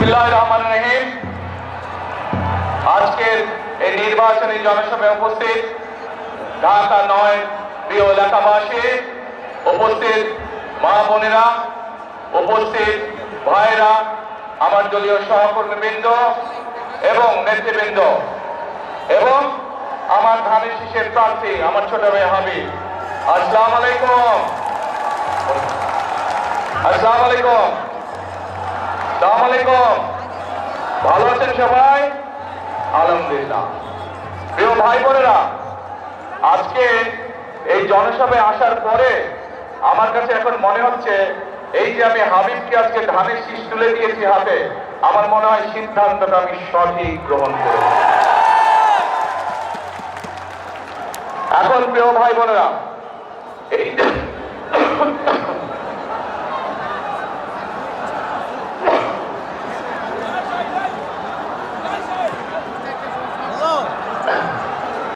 বিসমিল্লাহির রহমানির রহিম। আজকের এই নির্বাচনী জনসভায় উপস্থিত ঢাকা ৯ প্রিয় এলাকাবাসী, উপস্থিত মা বোনেরা, উপস্থিত ভাইরা, আমার দলীয় সহকর্মীবৃন্দ এবং নেতৃবৃন্দ এবং আমার ধানের শীষের প্রার্থী আমার ছোট ভাই হাবিব, আসসালামু আলাইকুম। আসসালামু আলাইকুম। আসসালামু আলাইকুম। ভালো আছেন সবাই? আলহামদুলিল্লাহ। প্রিয় ভাই বোনেরা, আজকে এই জনসভায় আসার পরে আমার কাছে এখন মনে হচ্ছে এই যে আমি হাবিবকে আজকে ধানের শীষ তুলে দিয়েছি হাতে, আমার মনে হয় সিদ্ধান্তটা আমি সঠিক গ্রহণ করেছি। এখন প্রিয় ভাই বোনেরা, এই